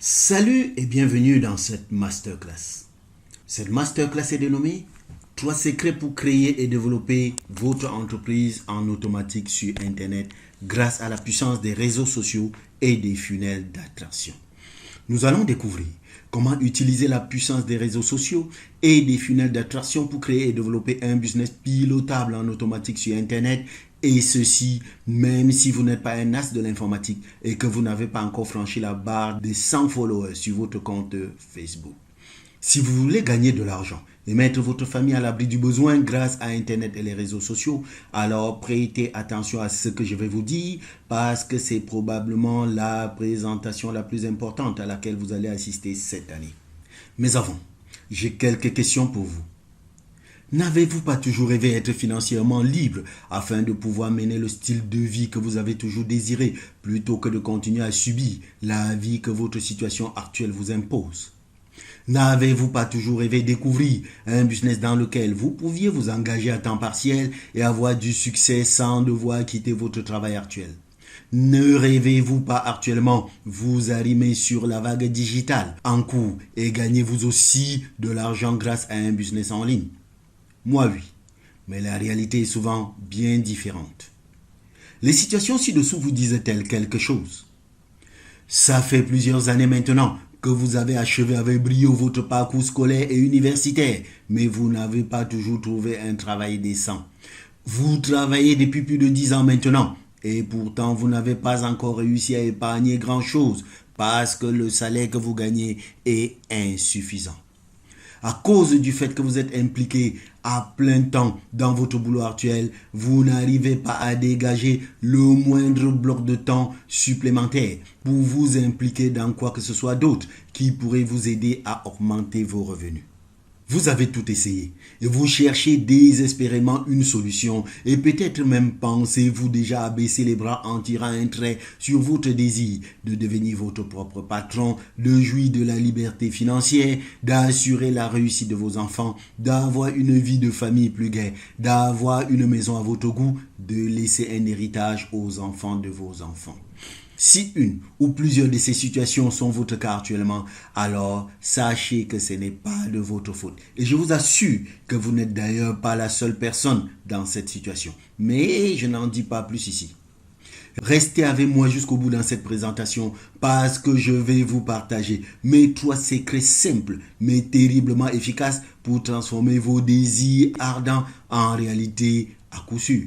Salut et bienvenue dans cette masterclass. Cette masterclass est dénommée 3 secrets pour créer et développer votre entreprise en automatique sur Internet grâce à la puissance des réseaux sociaux et des funnels d'attraction. Nous allons découvrir comment utiliser la puissance des réseaux sociaux et des funnels d'attraction pour créer et développer un business pilotable en automatique sur Internet. Et ceci, même si vous n'êtes pas un as de l'informatique et que vous n'avez pas encore franchi la barre des 100 followers sur votre compte Facebook. Si vous voulez gagner de l'argent et mettre votre famille à l'abri du besoin grâce à Internet et les réseaux sociaux, alors prêtez attention à ce que je vais vous dire parce que c'est probablement la présentation la plus importante à laquelle vous allez assister cette année. Mais avant, j'ai quelques questions pour vous. N'avez-vous pas toujours rêvé d'être financièrement libre afin de pouvoir mener le style de vie que vous avez toujours désiré plutôt que de continuer à subir la vie que votre situation actuelle vous impose? N'avez-vous pas toujours rêvé de découvrir un business dans lequel vous pouviez vous engager à temps partiel et avoir du succès sans devoir quitter votre travail actuel? Ne rêvez-vous pas actuellement vous arrimer sur la vague digitale en cours et gagner vous aussi de l'argent grâce à un business en ligne? Moi oui, mais la réalité est souvent bien différente. Les situations ci-dessous vous disent-elles quelque chose? Ça fait plusieurs années maintenant que vous avez achevé avec brio votre parcours scolaire et universitaire, mais vous n'avez pas toujours trouvé un travail décent. Vous travaillez depuis plus de 10 ans maintenant, et pourtant vous n'avez pas encore réussi à épargner grand-chose parce que le salaire que vous gagnez est insuffisant. À cause du fait que vous êtes impliqué à plein temps dans votre boulot actuel, vous n'arrivez pas à dégager le moindre bloc de temps supplémentaire pour vous impliquer dans quoi que ce soit d'autre qui pourrait vous aider à augmenter vos revenus. Vous avez tout essayé et vous cherchez désespérément une solution et peut-être même pensez-vous déjà à baisser les bras en tirant un trait sur votre désir de devenir votre propre patron, de jouir de la liberté financière, d'assurer la réussite de vos enfants, d'avoir une vie de famille plus gaie, d'avoir une maison à votre goût, de laisser un héritage aux enfants de vos enfants. Si une ou plusieurs de ces situations sont votre cas actuellement, alors sachez que ce n'est pas de votre faute. Et je vous assure que vous n'êtes d'ailleurs pas la seule personne dans cette situation. Mais je n'en dis pas plus ici. Restez avec moi jusqu'au bout dans cette présentation parce que je vais vous partager mes 3 secrets simples mais terriblement efficaces pour transformer vos désirs ardents en réalité à coup sûr.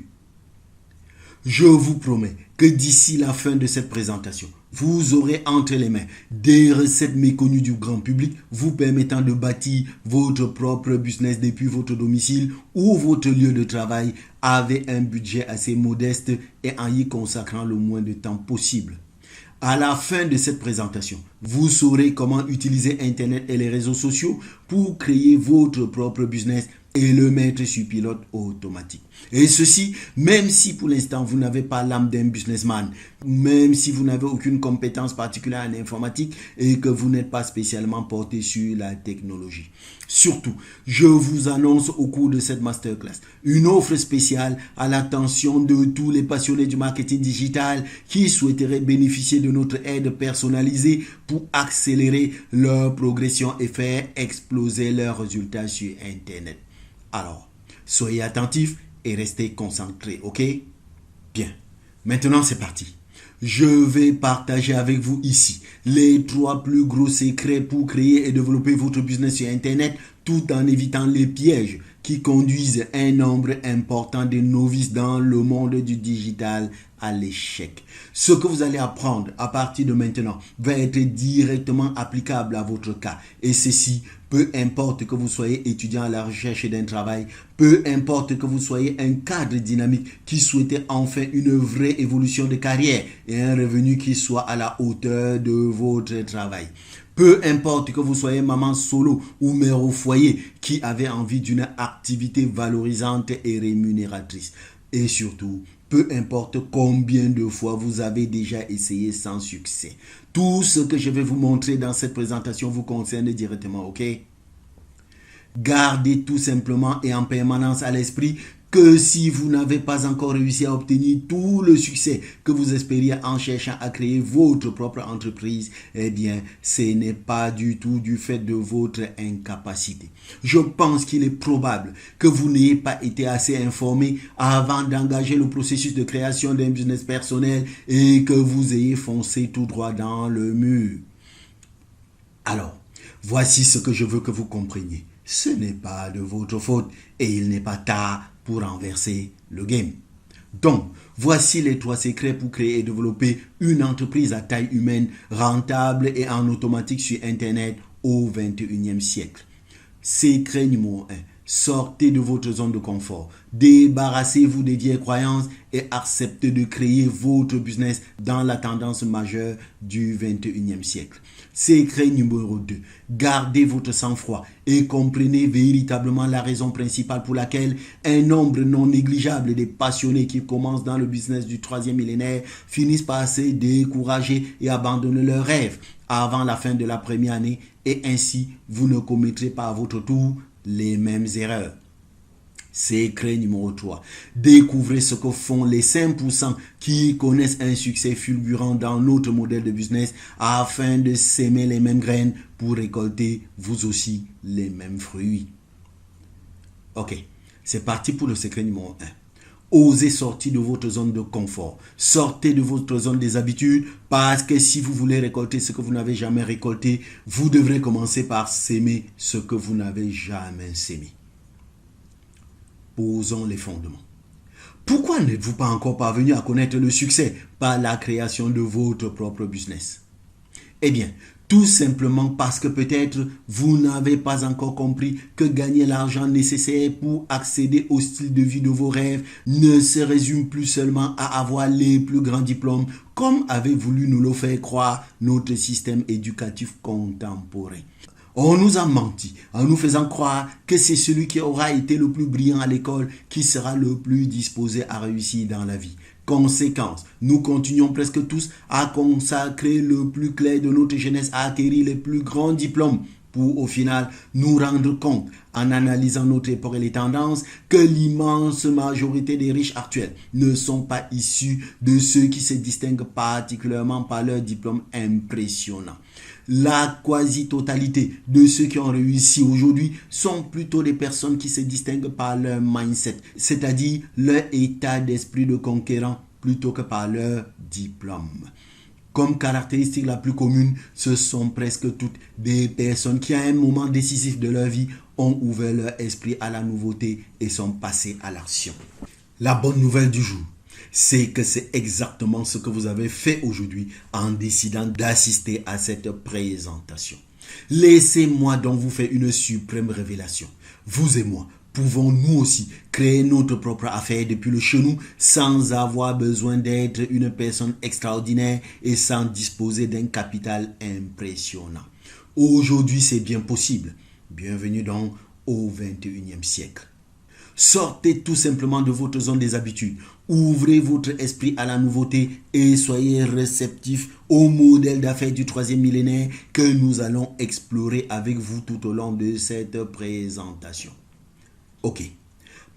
Je vous promets que d'ici la fin de cette présentation, vous aurez entre les mains des recettes méconnues du grand public vous permettant de bâtir votre propre business depuis votre domicile ou votre lieu de travail avec un budget assez modeste et en y consacrant le moins de temps possible. À la fin de cette présentation, vous saurez comment utiliser Internet et les réseaux sociaux pour créer votre propre business et le mettre sur pilote automatique. Et ceci, même si pour l'instant vous n'avez pas l'âme d'un businessman, même si vous n'avez aucune compétence particulière en informatique et que vous n'êtes pas spécialement porté sur la technologie. Surtout, je vous annonce au cours de cette masterclass une offre spéciale à l'attention de tous les passionnés du marketing digital qui souhaiteraient bénéficier de notre aide personnalisée pour accélérer leur progression et faire exploser leurs résultats sur Internet. Alors, soyez attentifs et restez concentrés, ok? Bien, maintenant c'est parti. Je vais partager avec vous ici les 3 plus gros secrets pour créer et développer votre business sur Internet tout en évitant les pièges qui conduisent un nombre important de novices dans le monde du digital à l'échec. Ce que vous allez apprendre à partir de maintenant va être directement applicable à votre cas et ceci peu importe que vous soyez étudiant à la recherche d'un travail, peu importe que vous soyez un cadre dynamique qui souhaitait enfin une vraie évolution de carrière et un revenu qui soit à la hauteur de votre travail. Peu importe que vous soyez maman solo ou mère au foyer qui avait envie d'une activité valorisante et rémunératrice. Et surtout, peu importe combien de fois vous avez déjà essayé sans succès. Tout ce que je vais vous montrer dans cette présentation vous concerne directement, ok? Gardez tout simplement et en permanence à l'esprit que si vous n'avez pas encore réussi à obtenir tout le succès que vous espériez en cherchant à créer votre propre entreprise, eh bien, ce n'est pas du tout du fait de votre incapacité. Je pense qu'il est probable que vous n'ayez pas été assez informé avant d'engager le processus de création d'un business personnel et que vous ayez foncé tout droit dans le mur. Alors, voici ce que je veux que vous compreniez. Ce n'est pas de votre faute et il n'est pas tard pour renverser le game. Donc, voici les 3 secrets pour créer et développer une entreprise à taille humaine, rentable et en automatique sur Internet au 21e siècle. Secret numéro 1. Sortez de votre zone de confort. Débarrassez-vous des vieilles croyances et acceptez de créer votre business dans la tendance majeure du 21e siècle. Secret numéro 2. Gardez votre sang-froid et comprenez véritablement la raison principale pour laquelle un nombre non négligeable des passionnés qui commencent dans le business du 3e millénaire finissent par se décourager et abandonner leurs rêves avant la fin de la première année et ainsi vous ne commettrez pas à votre tour les mêmes erreurs. Secret numéro 3. Découvrez ce que font les 5% qui connaissent un succès fulgurant dans notre modèle de business afin de s'aimer les mêmes graines pour récolter vous aussi les mêmes fruits. Ok, c'est parti pour le secret numéro 1. Osez sortir de votre zone de confort. Sortez de votre zone des habitudes parce que si vous voulez récolter ce que vous n'avez jamais récolté, vous devrez commencer par s'aimer ce que vous n'avez jamais sémé. Posons les fondements. Pourquoi n'êtes-vous pas encore parvenu à connaître le succès par la création de votre propre business? Eh bien, tout simplement parce que peut-être vous n'avez pas encore compris que gagner l'argent nécessaire pour accéder au style de vie de vos rêves ne se résume plus seulement à avoir les plus grands diplômes comme avait voulu nous le faire croire notre système éducatif contemporain. On nous a menti en nous faisant croire que c'est celui qui aura été le plus brillant à l'école qui sera le plus disposé à réussir dans la vie. Conséquence, nous continuons presque tous à consacrer le plus clair de notre jeunesse à acquérir les plus grands diplômes pour au final nous rendre compte, en analysant notre époque et les tendances, que l'immense majorité des riches actuels ne sont pas issus de ceux qui se distinguent particulièrement par leurs diplômes impressionnants. La quasi-totalité de ceux qui ont réussi aujourd'hui sont plutôt des personnes qui se distinguent par leur mindset, c'est-à-dire leur état d'esprit de conquérant plutôt que par leur diplôme. Comme caractéristique la plus commune, ce sont presque toutes des personnes qui à un moment décisif de leur vie ont ouvert leur esprit à la nouveauté et sont passées à l'action. La bonne nouvelle du jour, c'est que c'est exactement ce que vous avez fait aujourd'hui en décidant d'assister à cette présentation. Laissez-moi donc vous faire une suprême révélation. Vous et moi pouvons nous aussi créer notre propre affaire depuis le chez nous sans avoir besoin d'être une personne extraordinaire et sans disposer d'un capital impressionnant. Aujourd'hui, c'est bien possible. Bienvenue donc au 21e siècle. Sortez tout simplement de votre zone des habitudes. Ouvrez votre esprit à la nouveauté et soyez réceptifs au modèle d'affaires du 3e millénaire que nous allons explorer avec vous tout au long de cette présentation. Ok,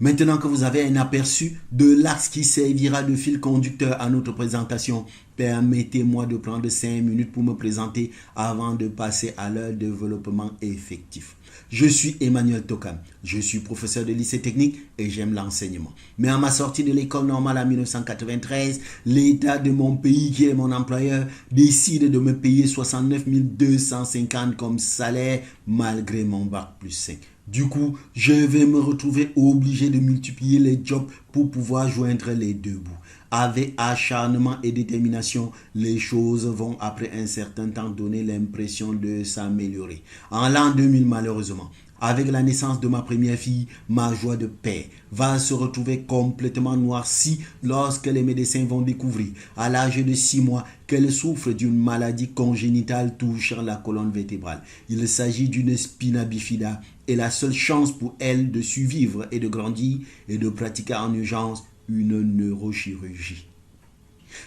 maintenant que vous avez un aperçu de l'axe qui servira de fil conducteur à notre présentation, permettez-moi de prendre 5 minutes pour me présenter avant de passer à leur développement effectif. Je suis Emmanuel Tokam, je suis professeur de lycée technique et j'aime l'enseignement. Mais à ma sortie de l'école normale en 1993, l'État de mon pays, qui est mon employeur, décide de me payer 69 250 comme salaire malgré mon bac plus 5. Du coup, je vais me retrouver obligé de multiplier les jobs pour pouvoir joindre les deux bouts. Avec acharnement et détermination, les choses vont après un certain temps donner l'impression de s'améliorer. En l'an 2000, malheureusement, avec la naissance de ma première fille, ma joie de père va se retrouver complètement noircie lorsque les médecins vont découvrir, à l'âge de 6 mois, qu'elle souffre d'une maladie congénitale touchant la colonne vertébrale. Il s'agit d'une spina bifida et la seule chance pour elle de survivre et de grandir et de pratiquer en urgence une neurochirurgie.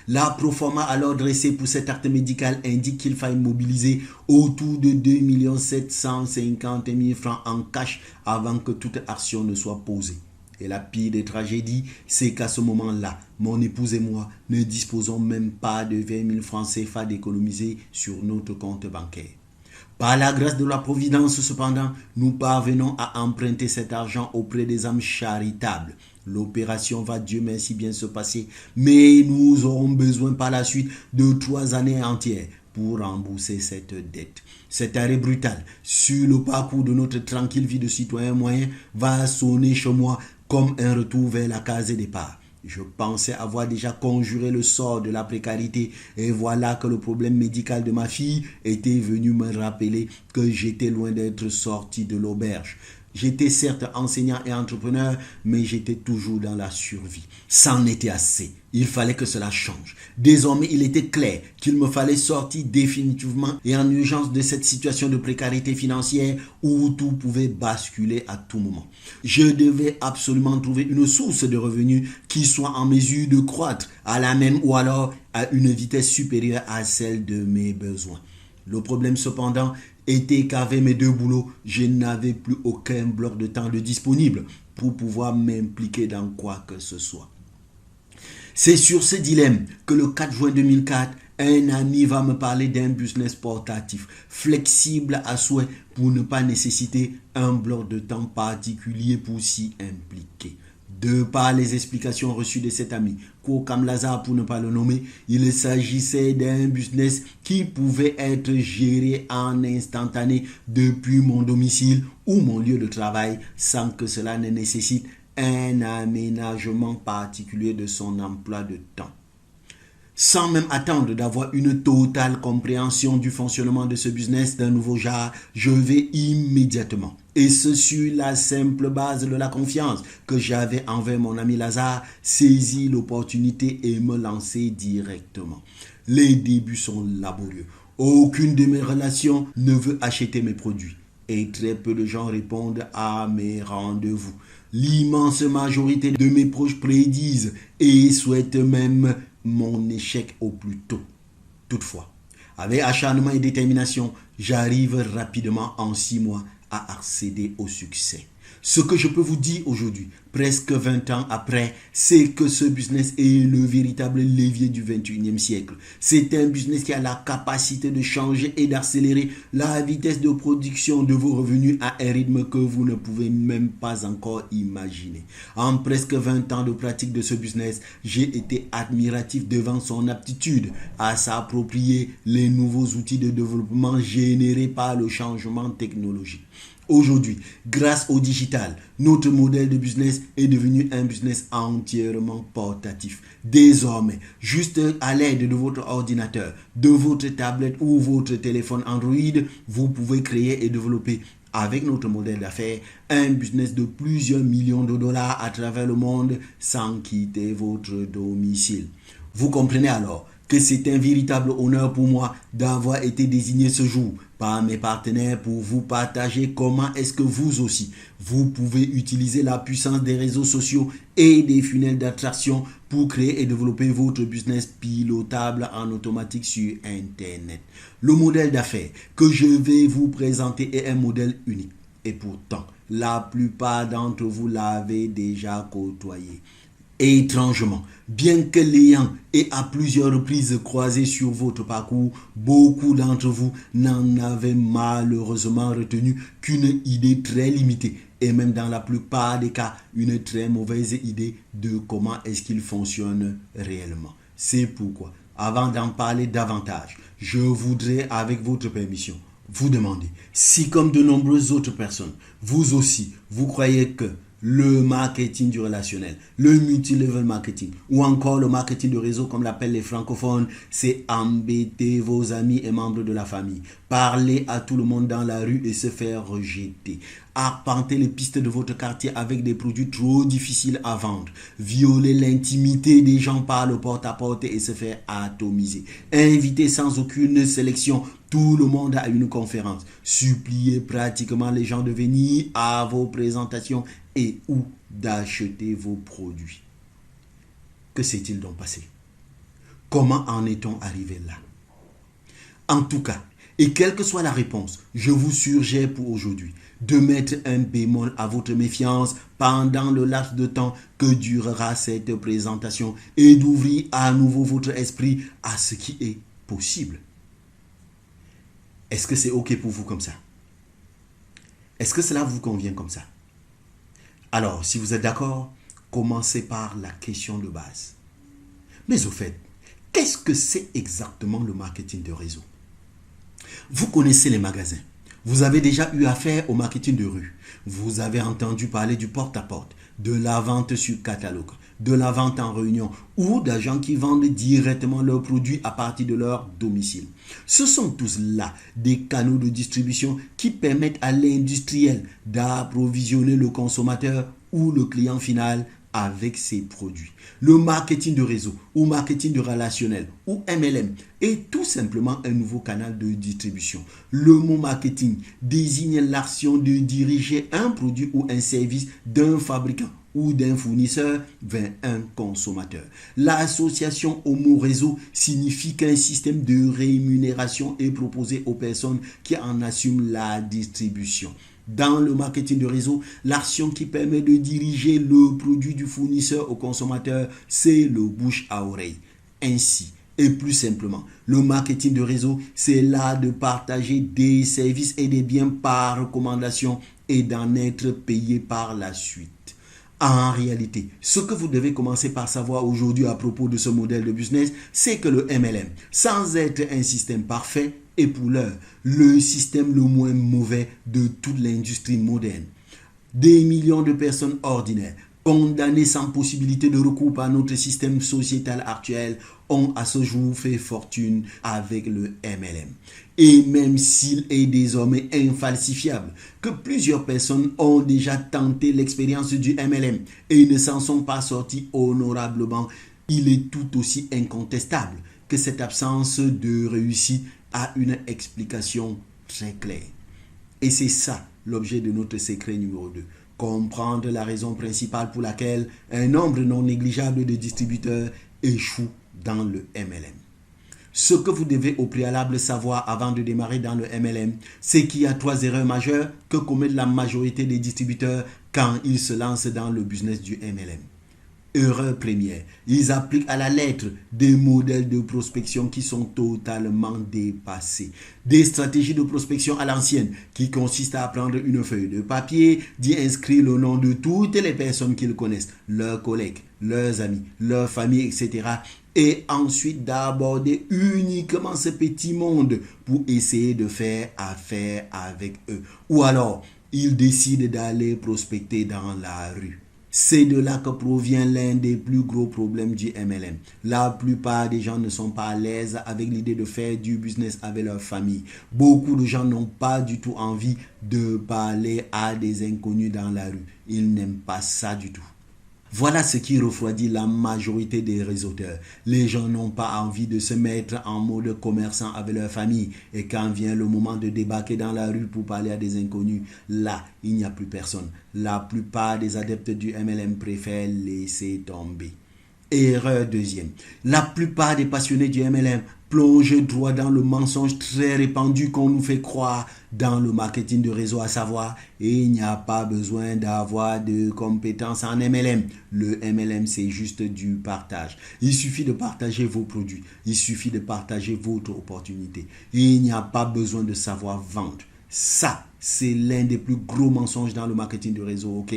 La proforma alors dressée pour cet acte médical indique qu'il faille mobiliser autour de 2 750 000 francs en cash avant que toute action ne soit posée. Et la pire des tragédies, c'est qu'à ce moment-là, mon épouse et moi ne disposons même pas de 20 000 francs CFA d'économiser sur notre compte bancaire. Par la grâce de la Providence, cependant, nous parvenons à emprunter cet argent auprès des âmes charitables. L'opération va, Dieu merci, bien se passer, mais nous aurons besoin par la suite de 3 années entières pour rembourser cette dette. Cet arrêt brutal sur le parcours de notre tranquille vie de citoyen moyen va sonner chez moi comme un retour vers la case départ. Je pensais avoir déjà conjuré le sort de la précarité et voilà que le problème médical de ma fille était venu me rappeler que j'étais loin d'être sorti de l'auberge. J'étais certes enseignant et entrepreneur, mais j'étais toujours dans la survie. C'en était assez. Il fallait que cela change. Désormais, il était clair qu'il me fallait sortir définitivement et en urgence de cette situation de précarité financière où tout pouvait basculer à tout moment. Je devais absolument trouver une source de revenus qui soit en mesure de croître à la même ou alors à une vitesse supérieure à celle de mes besoins. Le problème cependant était qu'avec mes 2 boulots, je n'avais plus aucun bloc de temps de disponible pour pouvoir m'impliquer dans quoi que ce soit. C'est sur ce dilemme que le 4 juin 2004, un ami va me parler d'un business portatif, flexible à souhait pour ne pas nécessiter un bloc de temps particulier pour s'y impliquer. De par les explications reçues de cet ami, Kokam Lazare pour ne pas le nommer, il s'agissait d'un business qui pouvait être géré en instantané depuis mon domicile ou mon lieu de travail sans que cela ne nécessite un aménagement particulier de son emploi de temps. Sans même attendre d'avoir une totale compréhension du fonctionnement de ce business d'un nouveau genre, je vais immédiatement, et ce sur la simple base de la confiance que j'avais envers mon ami Lazare, saisir l'opportunité et me lancer directement. Les débuts sont laborieux. Aucune de mes relations ne veut acheter mes produits et très peu de gens répondent à mes rendez-vous. L'immense majorité de mes proches prédisent et souhaitent même mon échec au plus tôt. Toutefois, avec acharnement et détermination, j'arrive rapidement en 6 mois à accéder au succès. Ce que je peux vous dire aujourd'hui, presque 20 ans après, c'est que ce business est le véritable levier du 21e siècle. C'est un business qui a la capacité de changer et d'accélérer la vitesse de production de vos revenus à un rythme que vous ne pouvez même pas encore imaginer. En presque 20 ans de pratique de ce business, j'ai été admiratif devant son aptitude à s'approprier les nouveaux outils de développement générés par le changement technologique. Aujourd'hui, grâce au digital, notre modèle de business est devenu un business entièrement portatif. Désormais, juste à l'aide de votre ordinateur, de votre tablette ou votre téléphone Android, vous pouvez créer et développer avec notre modèle d'affaires un business de plusieurs millions de dollars à travers le monde sans quitter votre domicile. Vous comprenez alors que c'est un véritable honneur pour moi d'avoir été désigné ce jour par mes partenaires pour vous partager comment est-ce que vous aussi, vous pouvez utiliser la puissance des réseaux sociaux et des funnels d'attraction pour créer et développer votre business pilotable en automatique sur Internet. Le modèle d'affaires que je vais vous présenter est un modèle unique et pourtant, la plupart d'entre vous l'avez déjà côtoyé. Et étrangement, bien que l'ayant et à plusieurs reprises croisé sur votre parcours, beaucoup d'entre vous n'en avaient malheureusement retenu qu'une idée très limitée et même dans la plupart des cas, une très mauvaise idée de comment est-ce qu'il fonctionne réellement. C'est pourquoi, avant d'en parler davantage, je voudrais, avec votre permission, vous demander si, comme de nombreuses autres personnes, vous aussi, vous croyez que le marketing du relationnel, le multi-level marketing ou encore le marketing de réseau comme l'appellent les francophones, c'est embêter vos amis et membres de la famille, parler à tout le monde dans la rue et se faire rejeter, arpenter les pistes de votre quartier avec des produits trop difficiles à vendre, violer l'intimité des gens par le porte-à-porte et se faire atomiser, inviter sans aucune sélection tout le monde à une conférence, supplier pratiquement les gens de venir à vos présentations et ou d'acheter vos produits. Que s'est-il donc passé? Comment en est-on arrivé là? En tout cas, Et quelle que soit la réponse, je vous suggère pour aujourd'hui de mettre un bémol à votre méfiance pendant le laps de temps que durera cette présentation et d'ouvrir à nouveau votre esprit à ce qui est possible. Est-ce que c'est OK pour vous comme ça? Est-ce que cela vous convient comme ça? Alors, si vous êtes d'accord, commencez par la question de base. Mais au fait, qu'est-ce que c'est exactement le marketing de réseau? Vous connaissez les magasins. Vous avez déjà eu affaire au marketing de rue. Vous avez entendu parler du porte-à-porte, de la vente sur catalogue, de la vente en réunion ou d'agents qui vendent directement leurs produits à partir de leur domicile. Ce sont tous là des canaux de distribution qui permettent à l'industriel d'approvisionner le consommateur ou le client final avec ses produits. Le marketing de réseau ou marketing de relationnel ou MLM est tout simplement un nouveau canal de distribution. Le mot marketing désigne l'action de diriger un produit ou un service d'un fabricant ou d'un fournisseur vers un consommateur. L'association au mot réseau signifie qu'un système de rémunération est proposé aux personnes qui en assument la distribution. Dans le marketing de réseau, l'action qui permet de diriger le produit du fournisseur au consommateur, c'est le bouche à oreille. Ainsi, et plus simplement, le marketing de réseau, c'est l'art de partager des services et des biens par recommandation et d'en être payé par la suite. En réalité, ce que vous devez commencer par savoir aujourd'hui à propos de ce modèle de business, c'est que le MLM, sans être un système parfait, est pour l'heure le système le moins mauvais de toute l'industrie moderne. Des millions de personnes ordinaires, condamnées sans possibilité de recours par notre système sociétal actuel, ont à ce jour fait fortune avec le MLM. Et même s'il est désormais infalsifiable que plusieurs personnes ont déjà tenté l'expérience du MLM et ne s'en sont pas sortis honorablement, il est tout aussi incontestable que cette absence de réussite a une explication très claire. Et c'est ça l'objet de notre secret numéro 2. Comprendre la raison principale pour laquelle un nombre non négligeable de distributeurs échouent dans le MLM. Ce que vous devez au préalable savoir avant de démarrer dans le MLM, c'est qu'il y a 3 erreurs majeures que commettent la majorité des distributeurs quand ils se lancent dans le business du MLM. Erreur première, ils appliquent à la lettre des modèles de prospection qui sont totalement dépassés. Des stratégies de prospection à l'ancienne qui consistent à prendre une feuille de papier, d'y inscrire le nom de toutes les personnes qu'ils connaissent, leurs collègues, leurs amis, leur famille, etc. Et ensuite d'aborder uniquement ce petit monde pour essayer de faire affaire avec eux. Ou alors, ils décident d'aller prospecter dans la rue. C'est de là que provient l'un des plus gros problèmes du MLM. La plupart des gens ne sont pas à l'aise avec l'idée de faire du business avec leur famille. Beaucoup de gens n'ont pas du tout envie de parler à des inconnus dans la rue. Ils n'aiment pas ça du tout. Voilà ce qui refroidit la majorité des réseauteurs. Les gens n'ont pas envie de se mettre en mode commerçant avec leur famille. Et quand vient le moment de débarquer dans la rue pour parler à des inconnus, là, il n'y a plus personne. La plupart des adeptes du MLM préfèrent laisser tomber. Erreur deuxième. La plupart des passionnés du MLM plongent droit dans le mensonge très répandu qu'on nous fait croire dans le marketing de réseau, à savoir, il n'y a pas besoin d'avoir de compétences en MLM. Le MLM, c'est juste du partage. Il suffit de partager vos produits. Il suffit de partager votre opportunité. Il n'y a pas besoin de savoir vendre. Ça, c'est l'un des plus gros mensonges dans le marketing de réseau, ok?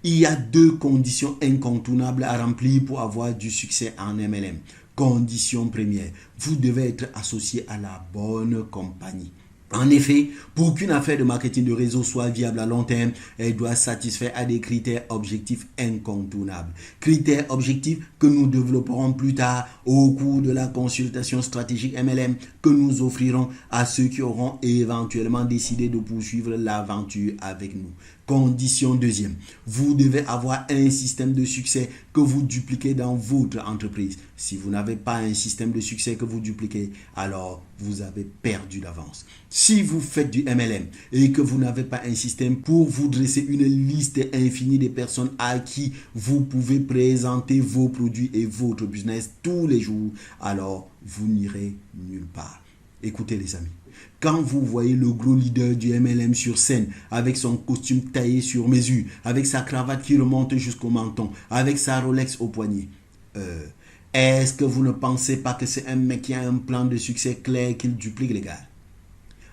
Il y a 2 conditions incontournables à remplir pour avoir du succès en MLM. Condition première, vous devez être associé à la bonne compagnie. En effet, pour qu'une affaire de marketing de réseau soit viable à long terme, elle doit satisfaire à des critères objectifs incontournables. Critères objectifs que nous développerons plus tard au cours de la consultation stratégique MLM que nous offrirons à ceux qui auront éventuellement décidé de poursuivre l'aventure avec nous. Condition deuxième, vous devez avoir un système de succès que vous dupliquez dans votre entreprise. Si vous n'avez pas un système de succès que vous dupliquez, alors vous avez perdu d'avance. Si vous faites du MLM et que vous n'avez pas un système pour vous dresser une liste infinie des personnes à qui vous pouvez présenter vos produits et votre business tous les jours, alors vous n'irez nulle part. Écoutez les amis, quand vous voyez le gros leader du MLM sur scène, avec son costume taillé sur mesure, avec sa cravate qui remonte jusqu'au menton, avec sa Rolex au poignet, est-ce que vous ne pensez pas que c'est un mec qui a un plan de succès clair qu'il duplique les gars?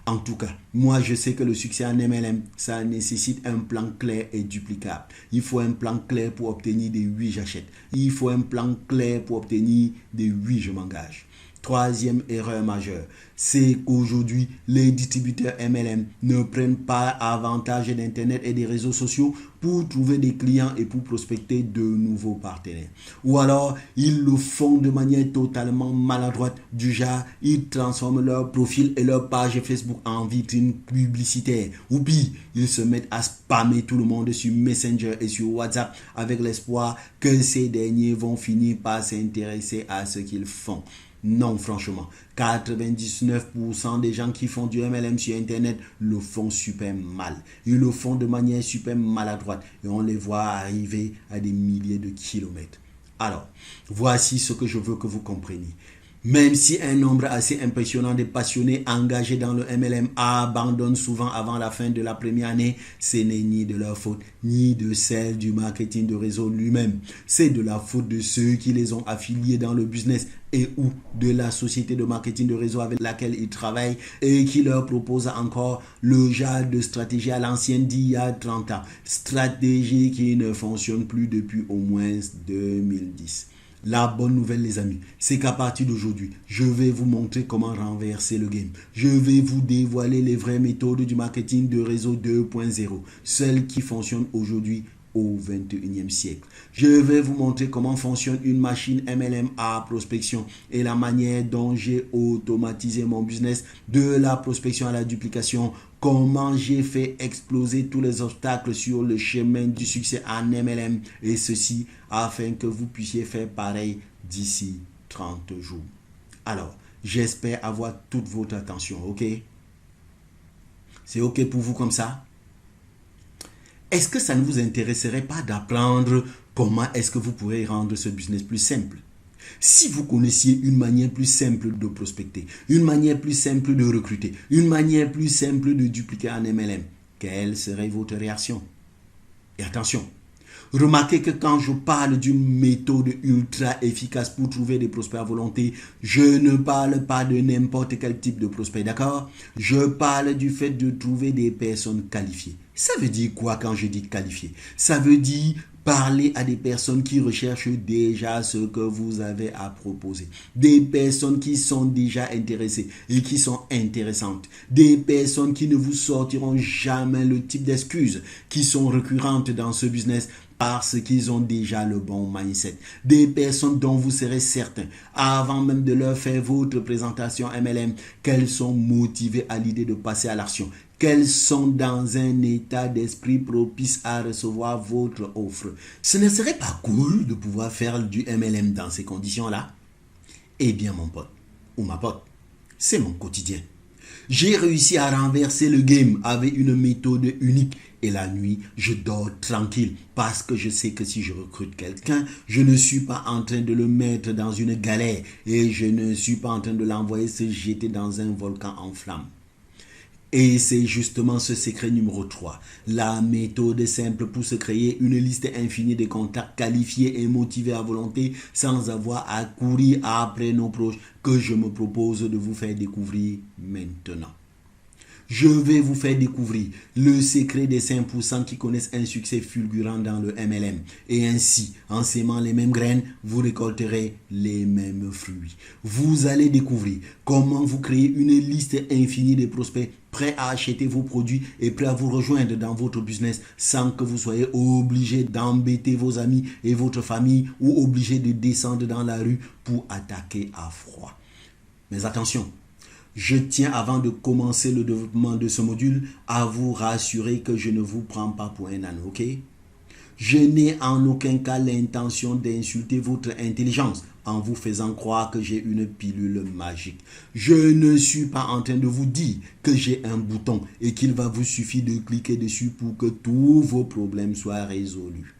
En tout cas, moi je sais que le succès en MLM, ça nécessite un plan clair et duplicable. Il faut un plan clair pour obtenir des oui j'achète. Il faut un plan clair pour obtenir des oui je m'engage. Troisième erreur majeure, c'est qu'aujourd'hui, les distributeurs MLM ne prennent pas avantage d'Internet et des réseaux sociaux pour trouver des clients et pour prospecter de nouveaux partenaires. Ou alors, ils le font de manière totalement maladroite, du genre, ils transforment leur profil et leur page Facebook en vitrine publicitaire. Ou pire, ils se mettent à spammer tout le monde sur Messenger et sur WhatsApp avec l'espoir que ces derniers vont finir par s'intéresser à ce qu'ils font. Non, franchement, 99% des gens qui font du MLM sur Internet le font super mal. Ils le font de manière super maladroite et on les voit arriver à des milliers de kilomètres. Alors, voici ce que je veux que vous compreniez. Même si un nombre assez impressionnant de passionnés engagés dans le MLM abandonnent souvent avant la fin de la première année, ce n'est ni de leur faute, ni de celle du marketing de réseau lui-même. C'est de la faute de ceux qui les ont affiliés dans le business et ou de la société de marketing de réseau avec laquelle ils travaillent et qui leur propose encore le genre de stratégie à l'ancienne d'il y a 30 ans. Stratégie qui ne fonctionne plus depuis au moins 2010. La bonne nouvelle les amis, c'est qu'à partir d'aujourd'hui, je vais vous montrer comment renverser le game. Je vais vous dévoiler les vraies méthodes du marketing de réseau 2.0, celles qui fonctionnent aujourd'hui au 21e siècle. Je vais vous montrer comment fonctionne une machine MLM à prospection et la manière dont j'ai automatisé mon business de la prospection à la duplication, comment j'ai fait exploser tous les obstacles sur le chemin du succès en MLM et ceci afin que vous puissiez faire pareil d'ici 30 jours. Alors, j'espère avoir toute votre attention, ok? C'est ok pour vous comme ça? Est-ce que ça ne vous intéresserait pas d'apprendre comment est-ce que vous pourrez rendre ce business plus simple? Si vous connaissiez une manière plus simple de prospecter, une manière plus simple de recruter, une manière plus simple de dupliquer en MLM, quelle serait votre réaction? Et attention, remarquez que quand je parle d'une méthode ultra efficace pour trouver des prospects à volonté, je ne parle pas de n'importe quel type de prospect, d'accord? Je parle du fait de trouver des personnes qualifiées. Ça veut dire quoi quand je dis qualifié? Ça veut dire parler à des personnes qui recherchent déjà ce que vous avez à proposer. Des personnes qui sont déjà intéressées et qui sont intéressantes. Des personnes qui ne vous sortiront jamais le type d'excuses qui sont récurrentes dans ce business parce qu'ils ont déjà le bon mindset. Des personnes dont vous serez certain, avant même de leur faire votre présentation MLM, qu'elles sont motivées à l'idée de passer à l'action, qu'elles sont dans un état d'esprit propice à recevoir votre offre. Ce ne serait pas cool de pouvoir faire du MLM dans ces conditions-là? Eh bien mon pote, ou ma pote, c'est mon quotidien. J'ai réussi à renverser le game avec une méthode unique et la nuit, je dors tranquille parce que je sais que si je recrute quelqu'un, je ne suis pas en train de le mettre dans une galère et je ne suis pas en train de l'envoyer se jeter dans un volcan en flammes. Et c'est justement ce secret numéro 3. La méthode simple pour se créer une liste infinie de contacts qualifiés et motivés à volonté sans avoir à courir après nos proches que je me propose de vous faire découvrir maintenant. Je vais vous faire découvrir le secret des 5% qui connaissent un succès fulgurant dans le MLM. Et ainsi, en sémant les mêmes graines, vous récolterez les mêmes fruits. Vous allez découvrir comment vous créer une liste infinie de prospects prêts à acheter vos produits et prêts à vous rejoindre dans votre business sans que vous soyez obligé d'embêter vos amis et votre famille ou obligé de descendre dans la rue pour attaquer à froid. Mais attention! Je tiens, avant de commencer le développement de ce module, à vous rassurer que je ne vous prends pas pour un âne, ok? Je n'ai en aucun cas l'intention d'insulter votre intelligence en vous faisant croire que j'ai une pilule magique. Je ne suis pas en train de vous dire que j'ai un bouton et qu'il va vous suffire de cliquer dessus pour que tous vos problèmes soient résolus.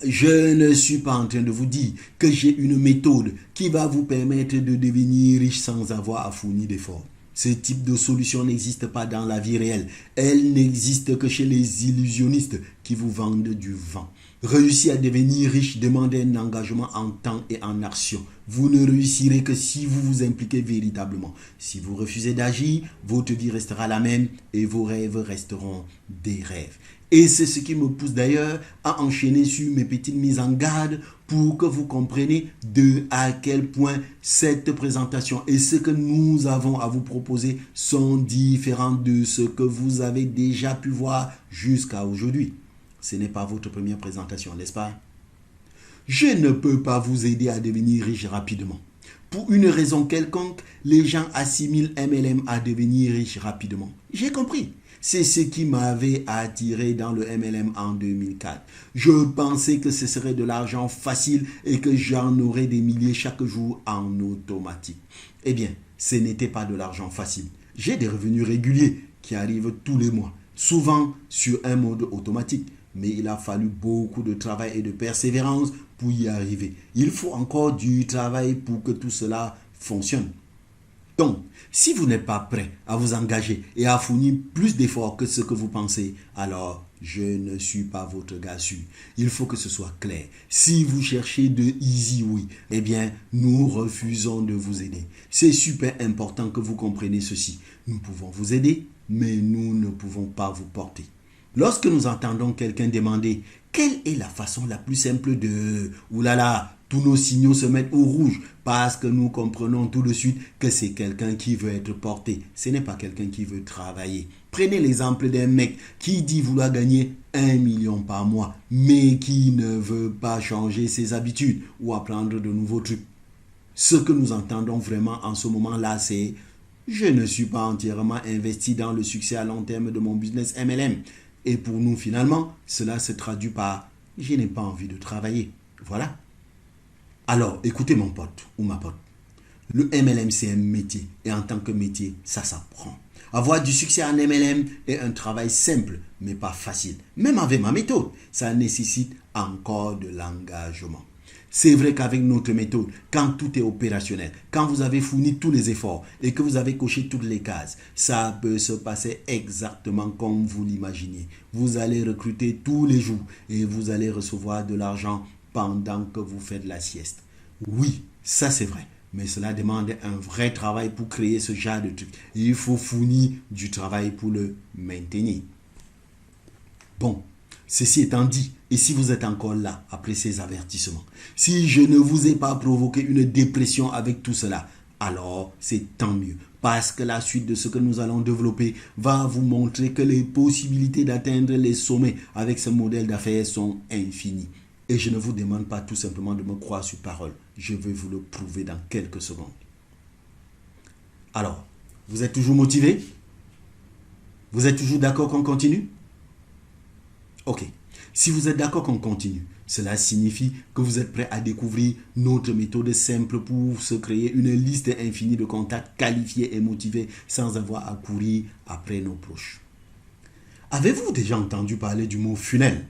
Je ne suis pas en train de vous dire que j'ai une méthode qui va vous permettre de devenir riche sans avoir à fournir d'efforts. Ce type de solution n'existe pas dans la vie réelle. Elle n'existe que chez les illusionnistes qui vous vendent du vent. Réussir à devenir riche demande un engagement en temps et en action. Vous ne réussirez que si vous vous impliquez véritablement. Si vous refusez d'agir, votre vie restera la même et vos rêves resteront des rêves. Et c'est ce qui me pousse d'ailleurs à enchaîner sur mes petites mises en garde pour que vous compreniez à quel point cette présentation et ce que nous avons à vous proposer sont différents de ce que vous avez déjà pu voir jusqu'à aujourd'hui. Ce n'est pas votre première présentation, n'est-ce pas? Je ne peux pas vous aider à devenir riche rapidement. Pour une raison quelconque, les gens assimilent MLM à devenir riche rapidement. J'ai compris. C'est ce qui m'avait attiré dans le MLM en 2004. Je pensais que ce serait de l'argent facile et que j'en aurais des milliers chaque jour en automatique. Eh bien, ce n'était pas de l'argent facile. J'ai des revenus réguliers qui arrivent tous les mois, souvent sur un mode automatique. Mais il a fallu beaucoup de travail et de persévérance pour y arriver. Il faut encore du travail pour que tout cela fonctionne. Donc, si vous n'êtes pas prêt à vous engager et à fournir plus d'efforts que ce que vous pensez, alors je ne suis pas votre gars sûr. Il faut que ce soit clair. Si vous cherchez de easy way, eh bien, nous refusons de vous aider. C'est super important que vous compreniez ceci. Nous pouvons vous aider, mais nous ne pouvons pas vous porter. Lorsque nous entendons quelqu'un demander quelle est la façon la plus simple de... Oulala, tous nos signaux se mettent au rouge parce que nous comprenons tout de suite que c'est quelqu'un qui veut être porté. Ce n'est pas quelqu'un qui veut travailler. Prenez l'exemple d'un mec qui dit vouloir gagner 1 million par mois, mais qui ne veut pas changer ses habitudes ou apprendre de nouveaux trucs. Ce que nous entendons vraiment en ce moment-là, c'est « Je ne suis pas entièrement investi dans le succès à long terme de mon business MLM. » Et pour nous, finalement, cela se traduit par « Je n'ai pas envie de travailler. » Voilà. Alors, écoutez mon pote ou ma pote. Le MLM, c'est un métier. Et en tant que métier, ça s'apprend. Avoir du succès en MLM est un travail simple, mais pas facile. Même avec ma méthode, ça nécessite encore de l'engagement. C'est vrai qu'avec notre méthode, quand tout est opérationnel, quand vous avez fourni tous les efforts et que vous avez coché toutes les cases, ça peut se passer exactement comme vous l'imaginez. Vous allez recruter tous les jours et vous allez recevoir de l'argent pendant que vous faites la sieste. Oui, ça c'est vrai, mais cela demande un vrai travail pour créer ce genre de truc. Et il faut fournir du travail pour le maintenir. Bon, ceci étant dit, et si vous êtes encore là après ces avertissements, si je ne vous ai pas provoqué une dépression avec tout cela, alors c'est tant mieux. Parce que la suite de ce que nous allons développer va vous montrer que les possibilités d'atteindre les sommets avec ce modèle d'affaires sont infinies. Et je ne vous demande pas tout simplement de me croire sur parole. Je vais vous le prouver dans quelques secondes. Alors, vous êtes toujours motivé? Vous êtes toujours d'accord qu'on continue? Ok. Si vous êtes d'accord qu'on continue, cela signifie que vous êtes prêt à découvrir notre méthode simple pour se créer une liste infinie de contacts qualifiés et motivés sans avoir à courir après nos proches. Avez-vous déjà entendu parler du mot funnel?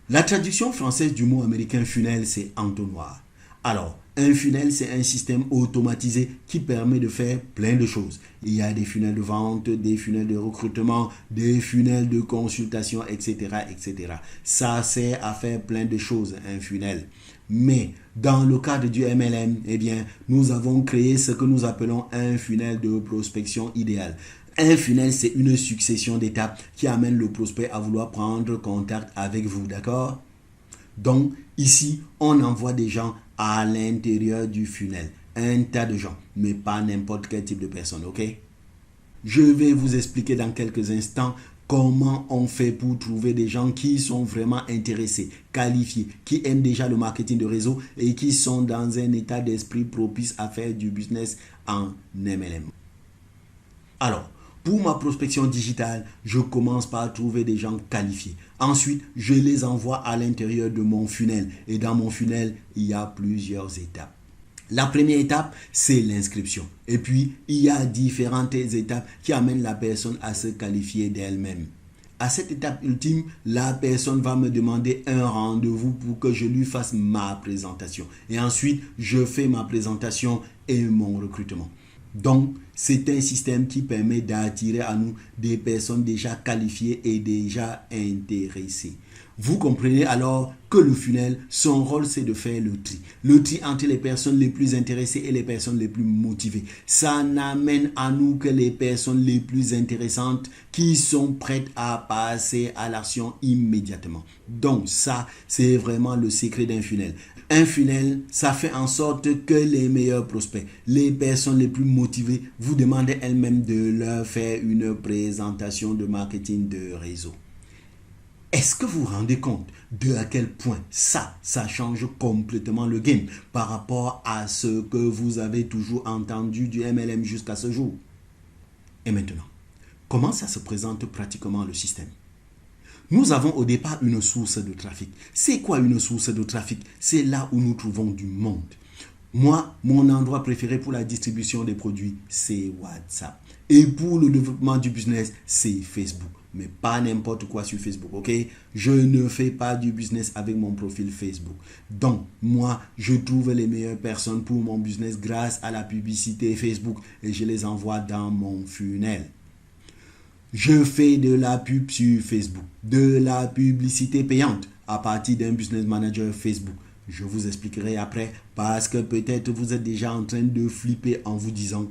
La traduction française du mot américain funnel, c'est entonnoir. Alors, un funnel, c'est un système automatisé qui permet de faire plein de choses. Il y a des funnels de vente, des funnels de recrutement, des funnels de consultation, etc., etc. Ça sert à faire plein de choses, un funnel. Mais dans le cadre du MLM, eh bien, nous avons créé ce que nous appelons un funnel de prospection idéal. Un funnel, c'est une succession d'étapes qui amène le prospect à vouloir prendre contact avec vous, d'accord? Donc, ici, on envoie des gens à l'intérieur du funnel. Un tas de gens, mais pas n'importe quel type de personne, ok? Je vais vous expliquer dans quelques instants comment on fait pour trouver des gens qui sont vraiment intéressés, qualifiés, qui aiment déjà le marketing de réseau et qui sont dans un état d'esprit propice à faire du business en MLM. Alors, pour ma prospection digitale, je commence par trouver des gens qualifiés. Ensuite, je les envoie à l'intérieur de mon funnel. Et dans mon funnel, il y a plusieurs étapes. La première étape, c'est l'inscription. Et puis, il y a différentes étapes qui amènent la personne à se qualifier d'elle-même. À cette étape ultime, la personne va me demander un rendez-vous pour que je lui fasse ma présentation. Et ensuite, je fais ma présentation et mon recrutement. Donc, c'est un système qui permet d'attirer à nous des personnes déjà qualifiées et déjà intéressées. Vous comprenez alors que le funnel, son rôle, c'est de faire le tri. Le tri entre les personnes les plus intéressées et les personnes les plus motivées. Ça n'amène à nous que les personnes les plus intéressantes qui sont prêtes à passer à l'action immédiatement. Donc ça, c'est vraiment le secret d'un funnel. Un funnel, ça fait en sorte que les meilleurs prospects, les personnes les plus motivées, vous demandez elles-mêmes de leur faire une présentation de marketing de réseau. Est-ce que vous vous rendez compte de à quel point ça change complètement le game par rapport à ce que vous avez toujours entendu du MLM jusqu'à ce jour? Et maintenant, comment ça se présente pratiquement le système? Nous avons au départ une source de trafic. C'est quoi une source de trafic? C'est là où nous trouvons du monde. Moi, mon endroit préféré pour la distribution des produits, c'est WhatsApp. Et pour le développement du business, c'est Facebook. Mais pas n'importe quoi sur Facebook, ok? Je ne fais pas du business avec mon profil Facebook. Donc, moi, je trouve les meilleures personnes pour mon business grâce à la publicité Facebook et je les envoie dans mon funnel. Je fais de la pub sur Facebook, de la publicité payante à partir d'un business manager Facebook. Je vous expliquerai après parce que peut-être vous êtes déjà en train de flipper en vous disant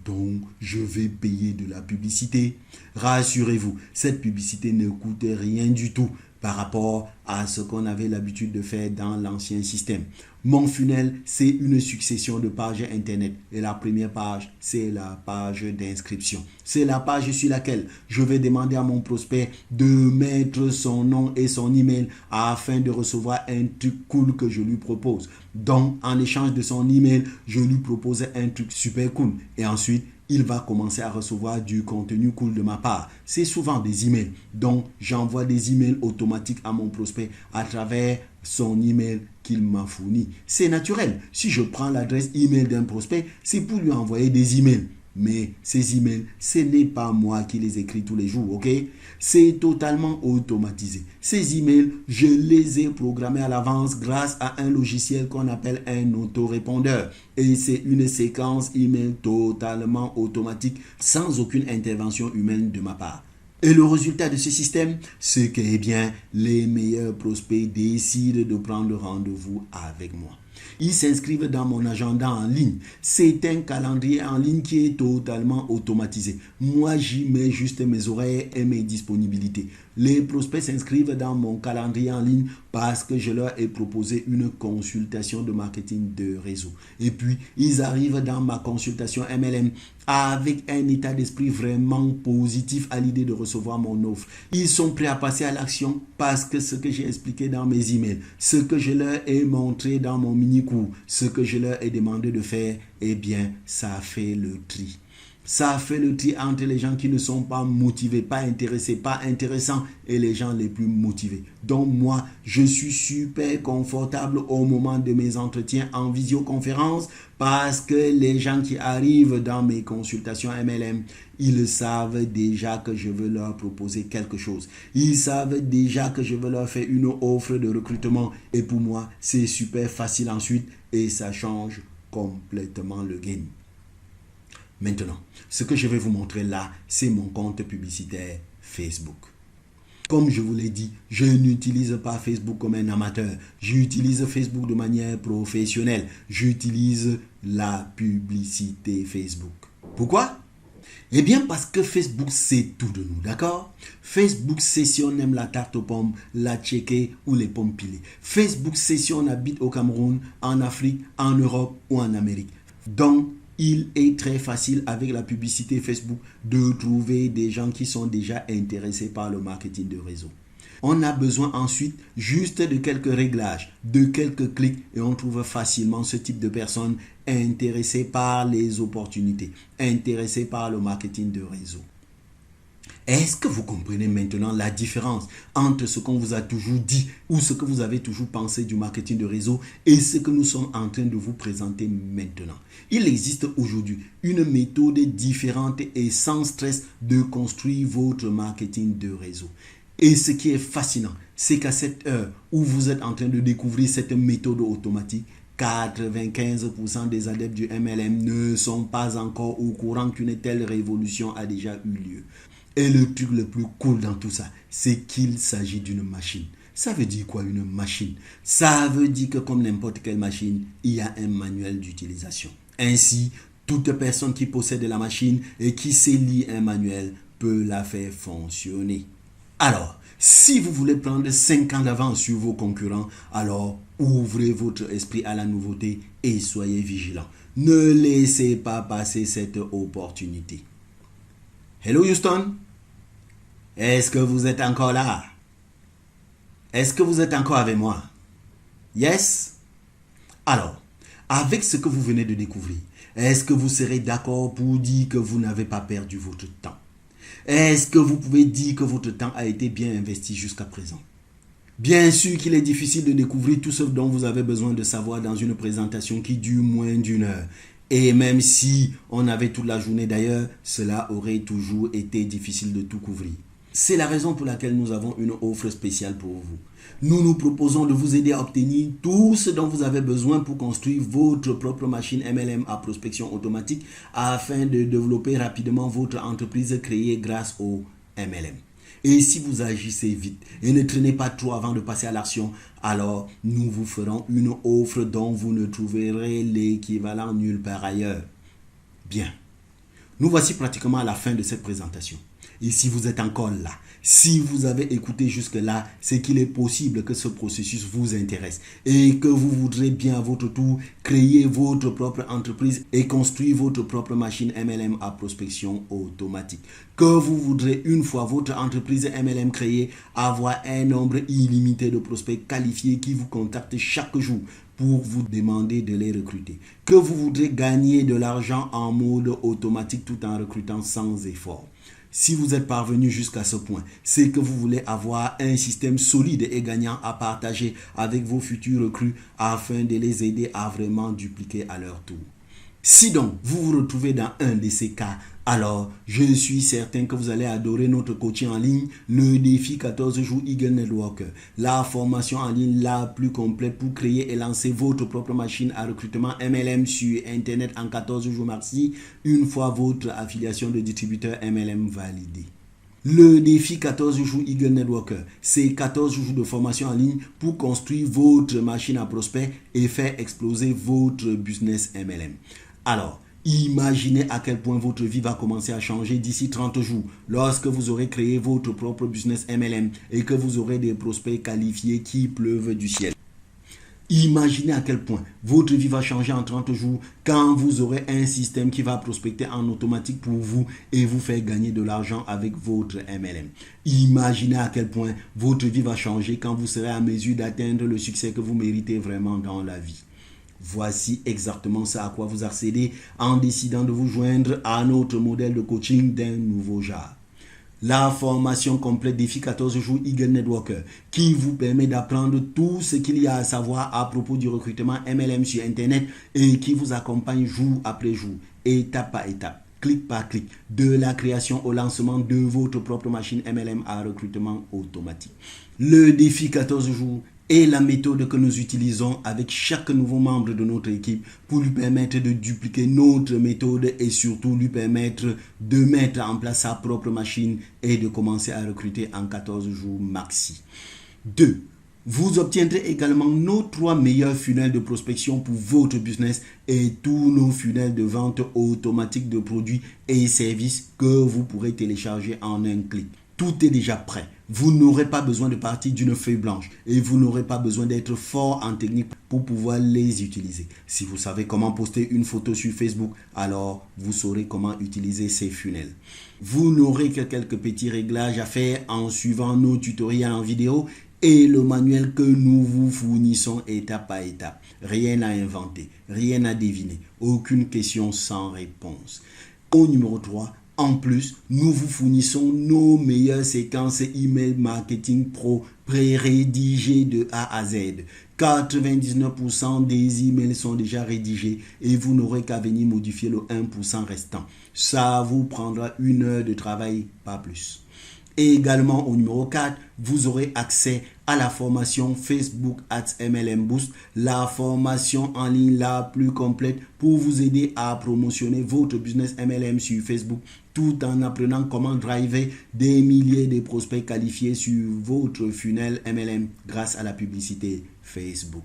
donc je vais payer de la publicité. Rassurez-vous, cette publicité ne coûte rien du tout par rapport à ce qu'on avait l'habitude de faire dans l'ancien système. Mon funnel, c'est une succession de pages internet. Et la première page, c'est la page d'inscription. C'est la page sur laquelle je vais demander à mon prospect de mettre son nom et son email afin de recevoir un truc cool que je lui propose. Donc, en échange de son email, je lui propose un truc super cool. Et ensuite, il va commencer à recevoir du contenu cool de ma part. C'est souvent des emails. Donc, j'envoie des emails automatiques à mon prospect à travers son email qu'il m'a fourni. C'est naturel. Si je prends l'adresse email d'un prospect, c'est pour lui envoyer des emails. Mais ces emails, ce n'est pas moi qui les écris tous les jours, ok? C'est totalement automatisé. Ces emails, je les ai programmés à l'avance grâce à un logiciel qu'on appelle un autorépondeur. Et c'est une séquence email totalement automatique, sans aucune intervention humaine de ma part. Et le résultat de ce système, c'est que les meilleurs prospects décident de prendre rendez-vous avec moi. Ils s'inscrivent dans mon agenda en ligne. C'est un calendrier en ligne qui est totalement automatisé. Moi, j'y mets juste mes horaires et mes disponibilités. Les prospects s'inscrivent dans mon calendrier en ligne parce que je leur ai proposé une consultation de marketing de réseau. Et puis, ils arrivent dans ma consultation MLM avec un état d'esprit vraiment positif à l'idée de recevoir mon offre. Ils sont prêts à passer à l'action parce que ce que j'ai expliqué dans mes emails, ce que je leur ai montré dans mon mini-cours, ce que je leur ai demandé de faire, ça fait le tri. Ça fait le tri entre les gens qui ne sont pas motivés, pas intéressés, pas intéressants et les gens les plus motivés. Donc moi, je suis super confortable au moment de mes entretiens en visioconférence parce que les gens qui arrivent dans mes consultations MLM, ils savent déjà que je veux leur proposer quelque chose. Ils savent déjà que je veux leur faire une offre de recrutement et pour moi, c'est super facile ensuite et ça change complètement le game. Maintenant, ce que je vais vous montrer là, c'est mon compte publicitaire Facebook. Comme je vous l'ai dit, je n'utilise pas Facebook comme un amateur. J'utilise Facebook de manière professionnelle. J'utilise la publicité Facebook. Pourquoi? Parce que Facebook, c'est tout de nous, d'accord? Facebook, c'est si on aime la tarte aux pommes, la tchéké ou les pommes pilées. Facebook, c'est si on habite au Cameroun, en Afrique, en Europe ou en Amérique. Donc, il est très facile avec la publicité Facebook de trouver des gens qui sont déjà intéressés par le marketing de réseau. On a besoin ensuite juste de quelques réglages, de quelques clics et on trouve facilement ce type de personnes intéressées par les opportunités, intéressées par le marketing de réseau. Est-ce que vous comprenez maintenant la différence entre ce qu'on vous a toujours dit ou ce que vous avez toujours pensé du marketing de réseau et ce que nous sommes en train de vous présenter maintenant? Il existe aujourd'hui une méthode différente et sans stress de construire votre marketing de réseau. Et ce qui est fascinant, c'est qu'à cette heure où vous êtes en train de découvrir cette méthode automatique, 95% des adeptes du MLM ne sont pas encore au courant qu'une telle révolution a déjà eu lieu. Et le truc le plus cool dans tout ça, c'est qu'il s'agit d'une machine. Ça veut dire quoi une machine? Ça veut dire que comme n'importe quelle machine, il y a un manuel d'utilisation. Ainsi, toute personne qui possède la machine et qui sait lire un manuel peut la faire fonctionner. Alors, si vous voulez prendre 5 ans d'avance sur vos concurrents, alors ouvrez votre esprit à la nouveauté et soyez vigilants. Ne laissez pas passer cette opportunité. Hello Houston, est-ce que vous êtes encore là? Est-ce que vous êtes encore avec moi? Yes? Alors, avec ce que vous venez de découvrir, est-ce que vous serez d'accord pour dire que vous n'avez pas perdu votre temps? Est-ce que vous pouvez dire que votre temps a été bien investi jusqu'à présent? Bien sûr qu'il est difficile de découvrir tout ce dont vous avez besoin de savoir dans une présentation qui dure moins d'1 heure. Et même si on avait toute la journée d'ailleurs, cela aurait toujours été difficile de tout couvrir. C'est la raison pour laquelle nous avons une offre spéciale pour vous. Nous nous proposons de vous aider à obtenir tout ce dont vous avez besoin pour construire votre propre machine MLM à prospection automatique afin de développer rapidement votre entreprise créée grâce au MLM. Et si vous agissez vite et ne traînez pas trop avant de passer à l'action, alors nous vous ferons une offre dont vous ne trouverez l'équivalent nulle part ailleurs. Bien, nous voici pratiquement à la fin de cette présentation. Et si vous êtes encore là, si vous avez écouté jusque-là, c'est qu'il est possible que ce processus vous intéresse et que vous voudrez bien à votre tour créer votre propre entreprise et construire votre propre machine MLM à prospection automatique. Que vous voudrez, une fois votre entreprise MLM créée, avoir un nombre illimité de prospects qualifiés qui vous contactent chaque jour pour vous demander de les recruter. Que vous voudrez gagner de l'argent en mode automatique tout en recrutant sans effort. Si vous êtes parvenu jusqu'à ce point, c'est que vous voulez avoir un système solide et gagnant à partager avec vos futurs recrues afin de les aider à vraiment dupliquer à leur tour. Si donc vous vous retrouvez dans un de ces cas, alors je suis certain que vous allez adorer notre coaching en ligne, le défi 14 jours Eagle Networker, la formation en ligne la plus complète pour créer et lancer votre propre machine à recrutement MLM sur Internet en 14 jours maxi, une fois votre affiliation de distributeur MLM validée. Le défi 14 jours Eagle Networker, c'est 14 jours de formation en ligne pour construire votre machine à prospect et faire exploser votre business MLM. Alors, imaginez à quel point votre vie va commencer à changer d'ici 30 jours lorsque vous aurez créé votre propre business MLM et que vous aurez des prospects qualifiés qui pleuvent du ciel. Imaginez à quel point votre vie va changer en 30 jours quand vous aurez un système qui va prospecter en automatique pour vous et vous faire gagner de l'argent avec votre MLM. Imaginez à quel point votre vie va changer quand vous serez à mesure d'atteindre le succès que vous méritez vraiment dans la vie. Voici exactement ce à quoi vous accédez en décidant de vous joindre à notre modèle de coaching d'un nouveau genre. La formation complète défi 14 jours Eagle Networker qui vous permet d'apprendre tout ce qu'il y a à savoir à propos du recrutement MLM sur Internet et qui vous accompagne jour après jour, étape par étape, clic par clic, de la création au lancement de votre propre machine MLM à recrutement automatique. Le défi 14 jours est la méthode que nous utilisons avec chaque nouveau membre de notre équipe pour lui permettre de dupliquer notre méthode et surtout lui permettre de mettre en place sa propre machine et de commencer à recruter en 14 jours maxi. 2. Vous obtiendrez également nos 3 meilleurs funnels de prospection pour votre business et tous nos funnels de vente automatique de produits et services que vous pourrez télécharger en un clic. Tout est déjà prêt. Vous n'aurez pas besoin de partir d'une feuille blanche et vous n'aurez pas besoin d'être fort en technique pour pouvoir les utiliser. Si vous savez comment poster une photo sur Facebook, alors vous saurez comment utiliser ces funnels. Vous n'aurez que quelques petits réglages à faire en suivant nos tutoriels en vidéo et le manuel que nous vous fournissons étape par étape. Rien à inventer, rien à deviner, aucune question sans réponse. Au numéro 3, en plus, nous vous fournissons nos meilleures séquences email marketing pro pré-rédigées de A à Z. 99% des emails sont déjà rédigés et vous n'aurez qu'à venir modifier le 1% restant. Ça vous prendra 1 heure de travail, pas plus. Et également au numéro 4, vous aurez accès à la formation Facebook Ads MLM Boost, la formation en ligne la plus complète pour vous aider à promotionner votre business MLM sur Facebook tout en apprenant comment driver des milliers de prospects qualifiés sur votre funnel MLM grâce à la publicité Facebook.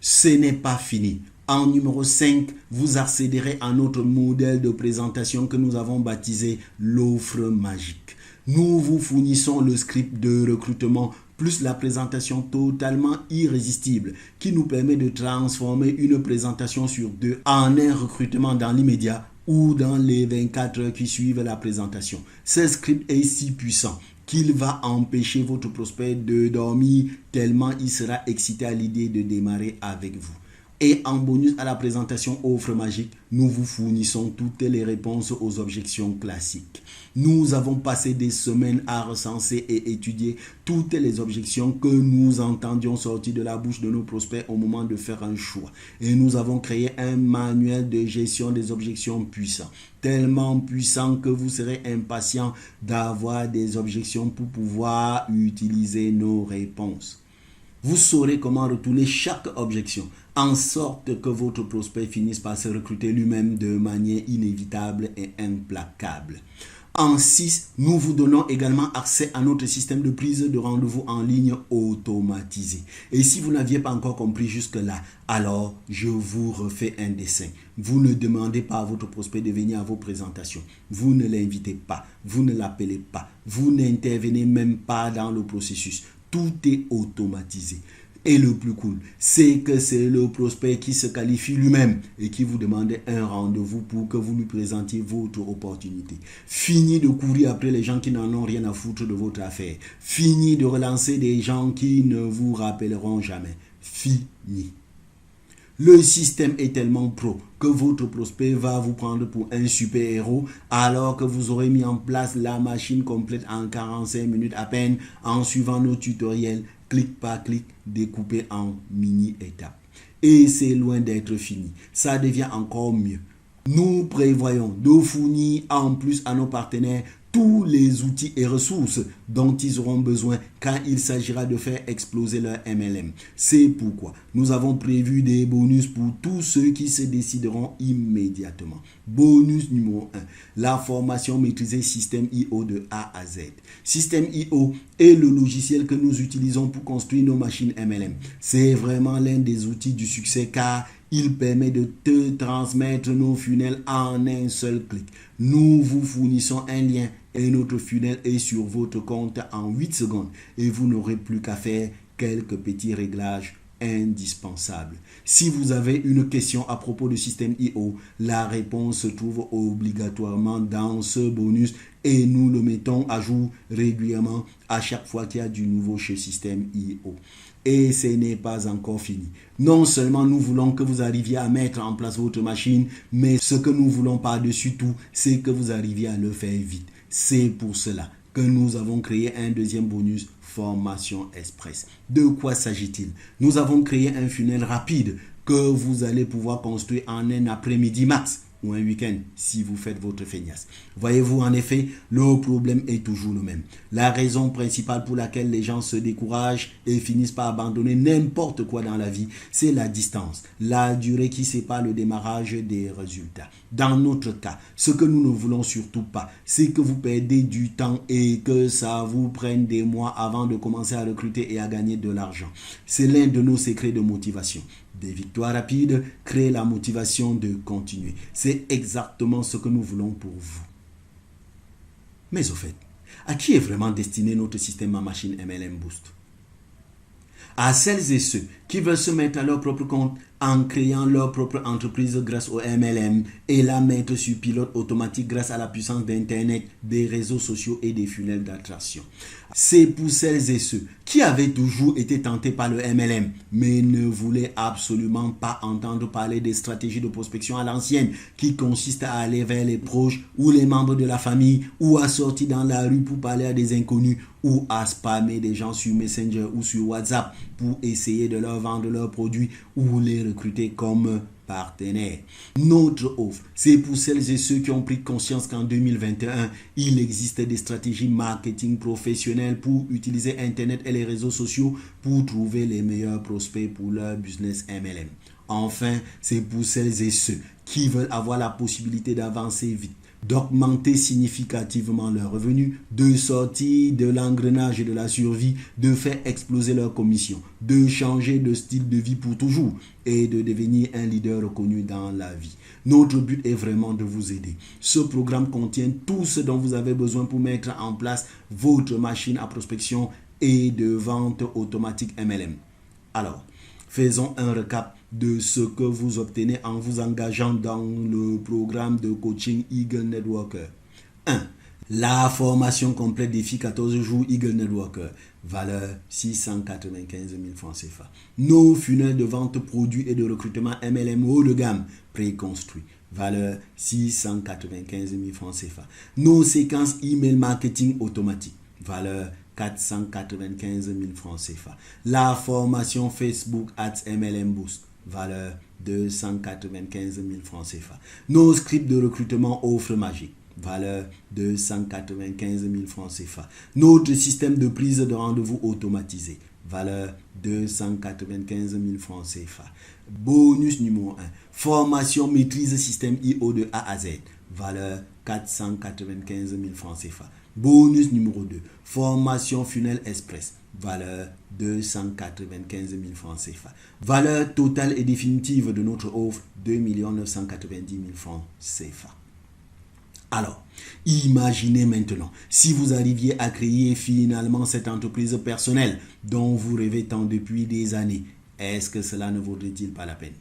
Ce n'est pas fini. En numéro 5, vous accéderez à notre modèle de présentation que nous avons baptisé l'offre magique. Nous vous fournissons le script de recrutement plus la présentation totalement irrésistible qui nous permet de transformer une présentation sur 2 en un recrutement dans l'immédiat ou dans les 24 heures qui suivent la présentation. Ce script est si puissant qu'il va empêcher votre prospect de dormir tellement il sera excité à l'idée de démarrer avec vous. Et en bonus à la présentation offre magique, nous vous fournissons toutes les réponses aux objections classiques. Nous avons passé des semaines à recenser et étudier toutes les objections que nous entendions sortir de la bouche de nos prospects au moment de faire un choix. Et nous avons créé un manuel de gestion des objections puissant. Tellement puissant que vous serez impatient d'avoir des objections pour pouvoir utiliser nos réponses. Vous saurez comment retourner chaque objection en sorte que votre prospect finisse par se recruter lui-même de manière inévitable et implacable. En 6, nous vous donnons également accès à notre système de prise de rendez-vous en ligne automatisé. Et si vous n'aviez pas encore compris jusque-là, alors je vous refais un dessin. Vous ne demandez pas à votre prospect de venir à vos présentations. Vous ne l'invitez pas. Vous ne l'appelez pas. Vous n'intervenez même pas dans le processus. Tout est automatisé. Et le plus cool, c'est que c'est le prospect qui se qualifie lui-même et qui vous demande un rendez-vous pour que vous lui présentiez votre opportunité. Fini de courir après les gens qui n'en ont rien à foutre de votre affaire. Fini de relancer des gens qui ne vous rappelleront jamais. Fini. Le système est tellement pro que votre prospect va vous prendre pour un super-héros alors que vous aurez mis en place la machine complète en 45 minutes à peine en suivant nos tutoriels clic par clic découpés en mini-étapes. Et c'est loin d'être fini. Ça devient encore mieux. Nous prévoyons de fournir en plus à nos partenaires tous les outils et ressources dont ils auront besoin quand il s'agira de faire exploser leur MLM. C'est pourquoi nous avons prévu des bonus pour tous ceux qui se décideront immédiatement. Bonus numéro 1, la formation maîtrisée Système IO de A à Z. Système IO est le logiciel que nous utilisons pour construire nos machines MLM. C'est vraiment l'un des outils du succès car il permet de te transmettre nos funnels en un seul clic. Nous vous fournissons un lien et notre funnel est sur votre compte en 8 secondes et vous n'aurez plus qu'à faire quelques petits réglages indispensables. Si vous avez une question à propos du système IO, la réponse se trouve obligatoirement dans ce bonus et nous le mettons à jour régulièrement à chaque fois qu'il y a du nouveau chez Système IO. Et ce n'est pas encore fini. Non seulement nous voulons que vous arriviez à mettre en place votre machine, mais ce que nous voulons par-dessus tout, c'est que vous arriviez à le faire vite. C'est pour cela que nous avons créé un deuxième bonus, Formation Express. De quoi s'agit-il? Nous avons créé un funnel rapide que vous allez pouvoir construire en un après-midi max ou un week-end si vous faites votre feignasse. Voyez-vous, en effet, le problème est toujours le même. La raison principale pour laquelle les gens se découragent et finissent par abandonner n'importe quoi dans la vie, c'est la distance, la durée qui sépare le démarrage des résultats. Dans notre cas, ce que nous ne voulons surtout pas, c'est que vous perdez du temps et que ça vous prenne des mois avant de commencer à recruter et à gagner de l'argent. C'est l'un de nos secrets de motivation. Des victoires rapides créent la motivation de continuer. C'est exactement ce que nous voulons pour vous. Mais au fait, à qui est vraiment destiné notre système à machine MLM Boost? À celles et ceux qui veulent se mettre à leur propre compte en créant leur propre entreprise grâce au MLM et la mettre sur pilote automatique grâce à la puissance d'Internet, des réseaux sociaux et des funnels d'attraction. C'est pour celles et ceux qui avaient toujours été tentés par le MLM mais ne voulaient absolument pas entendre parler des stratégies de prospection à l'ancienne qui consistent à aller vers les proches ou les membres de la famille ou à sortir dans la rue pour parler à des inconnus ou à spammer des gens sur Messenger ou sur WhatsApp pour essayer de leur vendre leurs produits ou les recruter comme partenaires. Notre offre, c'est pour celles et ceux qui ont pris conscience qu'en 2021, il existe des stratégies marketing professionnelles pour utiliser Internet et les réseaux sociaux pour trouver les meilleurs prospects pour leur business MLM. Enfin, c'est pour celles et ceux qui veulent avoir la possibilité d'avancer vite, d'augmenter significativement leurs revenus, de sortir de l'engrenage de la survie, de faire exploser leurs commissions, de changer de style de vie pour toujours et de devenir un leader reconnu dans la vie. Notre but est vraiment de vous aider. Ce programme contient tout ce dont vous avez besoin pour mettre en place votre machine à prospection et de vente automatique MLM. Alors, faisons un récap de ce que vous obtenez en vous engageant dans le programme de coaching Eagle Networker. 1. La formation complète défi 14 jours Eagle Networker. Valeur 695 000 francs CFA. Nos funnels de vente produits et de recrutement MLM haut de gamme préconstruits. Valeur 695 000 francs CFA. Nos séquences email marketing automatique. Valeur 495 000 francs CFA. La formation Facebook Ads MLM Boost. Valeur 295 000 francs CFA. Nos scripts de recrutement offre magique. Valeur 295 000 francs CFA. Notre système de prise de rendez-vous automatisé. Valeur 295 000 francs CFA. Bonus numéro 1. Formation maîtrise système IO de A à Z. Valeur 495 000 francs CFA. Bonus numéro 2. Formation funnel express. Valeur 295 000 francs CFA. Valeur totale et définitive de notre offre 2 990 000 francs CFA. Alors, imaginez maintenant si vous arriviez à créer finalement cette entreprise personnelle dont vous rêvez tant depuis des années. Est-ce que cela ne vaudrait-il pas la peine?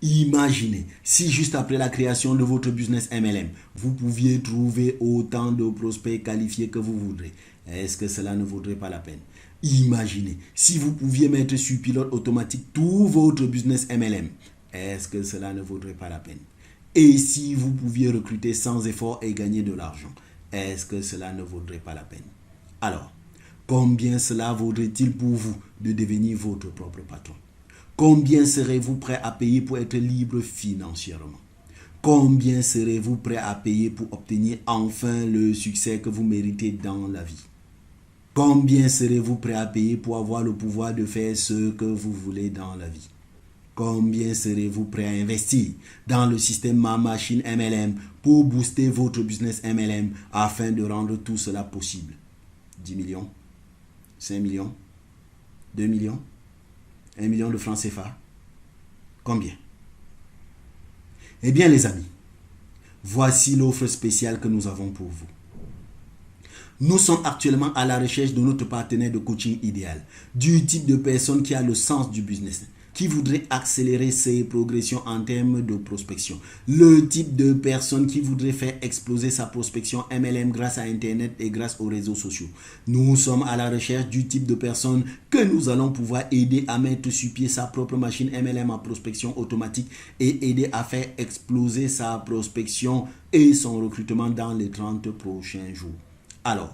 Imaginez si juste après la création de votre business MLM, vous pouviez trouver autant de prospects qualifiés que vous voudrez. Est-ce que cela ne vaudrait pas la peine? Imaginez si vous pouviez mettre sur pilote automatique tout votre business MLM. Est-ce que cela ne vaudrait pas la peine? Et si vous pouviez recruter sans effort et gagner de l'argent, est-ce que cela ne vaudrait pas la peine? Alors, combien cela vaudrait-il pour vous de devenir votre propre patron? Combien serez-vous prêt à payer pour être libre financièrement? Combien serez-vous prêt à payer pour obtenir enfin le succès que vous méritez dans la vie? Combien serez-vous prêt à payer pour avoir le pouvoir de faire ce que vous voulez dans la vie? Combien serez-vous prêt à investir dans le système Ma Machine MLM pour booster votre business MLM afin de rendre tout cela possible? 10 millions? 5 millions? 2 millions? 1 million de francs CFA? Combien? Eh bien les amis, voici l'offre spéciale que nous avons pour vous. Nous sommes actuellement à la recherche de notre partenaire de coaching idéal, du type de personne qui a le sens du business, qui voudrait accélérer ses progressions en termes de prospection. Le type de personne qui voudrait faire exploser sa prospection MLM grâce à Internet et grâce aux réseaux sociaux. Nous sommes à la recherche du type de personne que nous allons pouvoir aider à mettre sur pied sa propre machine MLM en prospection automatique et aider à faire exploser sa prospection et son recrutement dans les 30 prochains jours. Alors,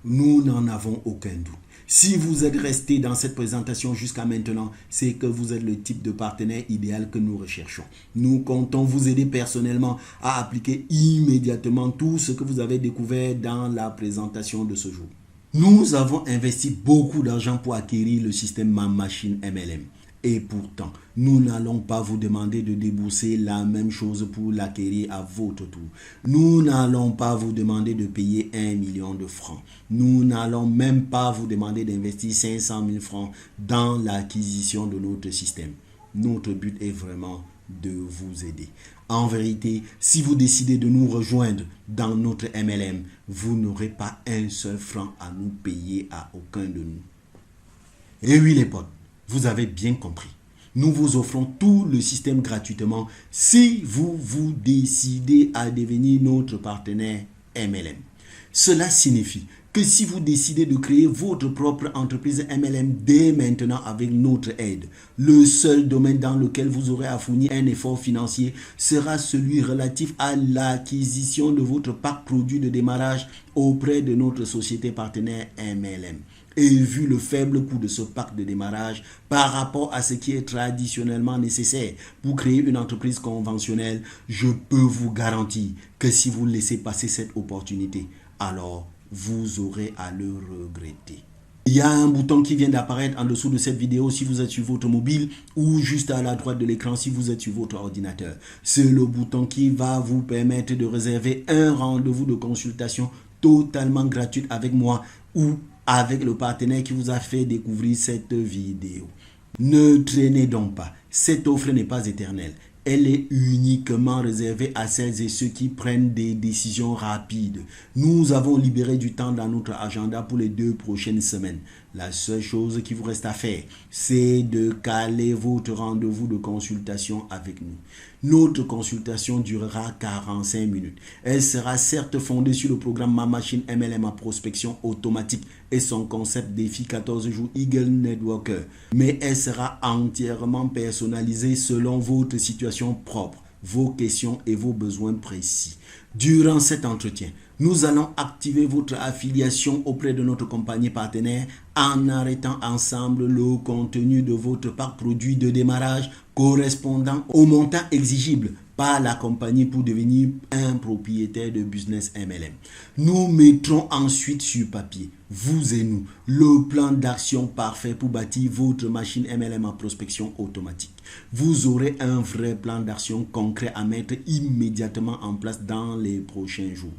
nous n'en avons aucun doute. Si vous êtes resté dans cette présentation jusqu'à maintenant, c'est que vous êtes le type de partenaire idéal que nous recherchons. Nous comptons vous aider personnellement à appliquer immédiatement tout ce que vous avez découvert dans la présentation de ce jour. Nous avons investi beaucoup d'argent pour acquérir le système Ma Machine MLM. Et pourtant, nous n'allons pas vous demander de débourser la même chose pour l'acquérir à votre tour. Nous n'allons pas vous demander de payer 1 million de francs. Nous n'allons même pas vous demander d'investir 500 000 francs dans l'acquisition de notre système. Notre but est vraiment de vous aider. En vérité, si vous décidez de nous rejoindre dans notre MLM, vous n'aurez pas un seul franc à nous payer à aucun de nous. Et oui les potes, vous avez bien compris. Nous vous offrons tout le système gratuitement si vous vous décidez à devenir notre partenaire MLM. Cela signifie que si vous décidez de créer votre propre entreprise MLM dès maintenant avec notre aide, le seul domaine dans lequel vous aurez à fournir un effort financier sera celui relatif à l'acquisition de votre pack produit de démarrage auprès de notre société partenaire MLM. et vu le faible coût de ce pack de démarrage par rapport à ce qui est traditionnellement nécessaire pour créer une entreprise conventionnelle, je peux vous garantir que si vous laissez passer cette opportunité, alors vous aurez à le regretter. Il y a un bouton qui vient d'apparaître en dessous de cette vidéo si vous êtes sur votre mobile ou juste à la droite de l'écran si vous êtes sur votre ordinateur. C'est le bouton qui va vous permettre de réserver un rendez-vous de consultation totalement gratuit avec moi ou avec le partenaire qui vous a fait découvrir cette vidéo. Ne traînez donc pas, cette offre n'est pas éternelle. Elle est uniquement réservée à celles et ceux qui prennent des décisions rapides. Nous avons libéré du temps dans notre agenda pour les 2 prochaines semaines. La seule chose qui vous reste à faire, c'est de caler votre rendez-vous de consultation avec nous. Notre consultation durera 45 minutes. Elle sera certes fondée sur le programme Ma Machine MLM à prospection automatique et son concept défi 14 jours Eagle Networker, mais elle sera entièrement personnalisée selon votre situation propre, vos questions et vos besoins précis. Durant cet entretien, nous allons activer votre affiliation auprès de notre compagnie partenaire en arrêtant ensemble le contenu de votre pack produit de démarrage correspondant au montant exigible par la compagnie pour devenir un propriétaire de business MLM. Nous mettrons ensuite sur papier, vous et nous, le plan d'action parfait pour bâtir votre machine MLM en prospection automatique. Vous aurez un vrai plan d'action concret à mettre immédiatement en place dans les prochains jours.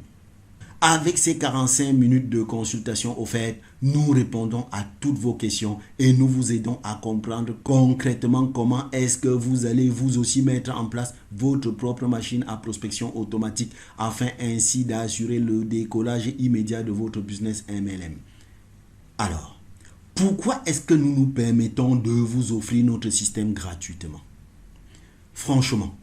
Avec ces 45 minutes de consultation offertes, nous répondons à toutes vos questions et nous vous aidons à comprendre concrètement comment est-ce que vous allez vous aussi mettre en place votre propre machine à prospection automatique afin ainsi d'assurer le décollage immédiat de votre business MLM. Alors, pourquoi est-ce que nous nous permettons de vous offrir notre système gratuitement? Franchement,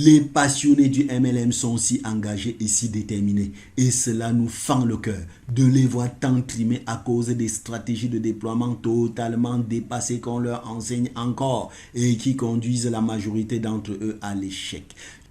les passionnés du MLM sont si engagés et si déterminés et cela nous fend le cœur de les voir tant trimer à cause des stratégies de déploiement totalement dépassées qu'on leur enseigne encore et qui conduisent la majorité d'entre eux à l'échec.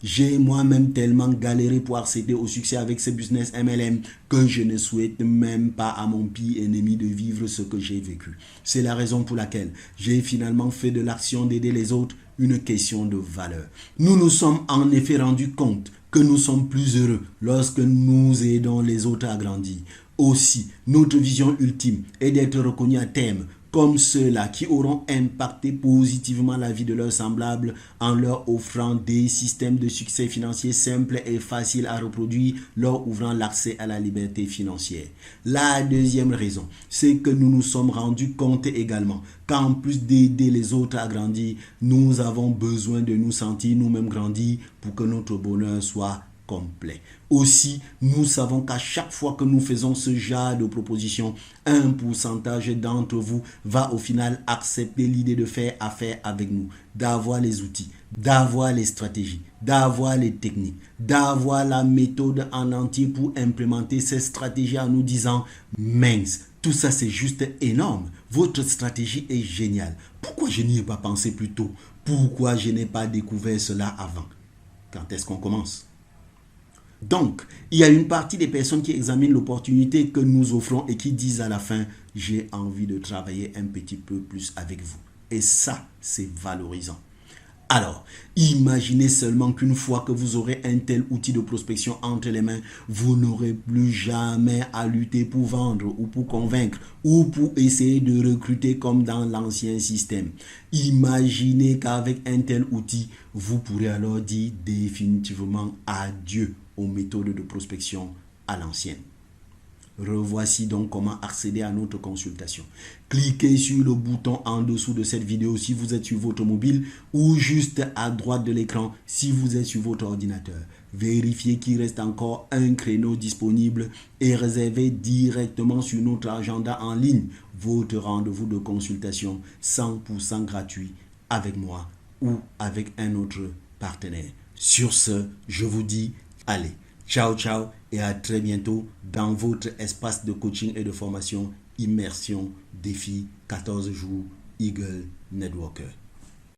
J'ai moi-même tellement galéré pour accéder au succès avec ce business MLM que je ne souhaite même pas à mon pire ennemi de vivre ce que j'ai vécu. C'est la raison pour laquelle j'ai finalement fait de l'action d'aider les autres une question de valeur. Nous nous sommes en effet rendus compte que nous sommes plus heureux lorsque nous aidons les autres à grandir. Aussi, notre vision ultime est d'être reconnus à terme comme ceux-là qui auront impacté positivement la vie de leurs semblables en leur offrant des systèmes de succès financier simples et faciles à reproduire, leur ouvrant l'accès à la liberté financière. La deuxième raison, c'est que nous nous sommes rendus compte également qu'en plus d'aider les autres à grandir, nous avons besoin de nous sentir nous-mêmes grandir pour que notre bonheur soit complet. Aussi, nous savons qu'à chaque fois que nous faisons ce genre de proposition, un pourcentage d'entre vous va au final accepter l'idée de faire affaire avec nous, d'avoir les outils, d'avoir les stratégies, d'avoir les techniques, d'avoir la méthode en entier pour implémenter ces stratégies en nous disant « mince, tout ça c'est juste énorme, votre stratégie est géniale. Pourquoi je n'y ai pas pensé plus tôt? Pourquoi je n'ai pas découvert cela avant ?» Quand est-ce qu'on commence? Donc, il y a une partie des personnes qui examinent l'opportunité que nous offrons et qui disent à la fin « j'ai envie de travailler un petit peu plus avec vous ». Et ça, c'est valorisant. Alors, imaginez seulement qu'une fois que vous aurez un tel outil de prospection entre les mains, vous n'aurez plus jamais à lutter pour vendre ou pour convaincre ou pour essayer de recruter comme dans l'ancien système. Imaginez qu'avec un tel outil, vous pourrez alors dire définitivement adieu aux méthodes de prospection à l'ancienne. Revoici donc comment accéder à notre consultation. Cliquez sur le bouton en dessous de cette vidéo si vous êtes sur votre mobile ou juste à droite de l'écran si vous êtes sur votre ordinateur. Vérifiez qu'il reste encore un créneau disponible et réservez directement sur notre agenda en ligne votre rendez-vous de consultation 100% gratuit avec moi ou avec un autre partenaire. Sur ce, je vous dis allez, ciao ciao et à très bientôt dans votre espace de coaching et de formation Immersion Défi 14 jours Eagle Networker.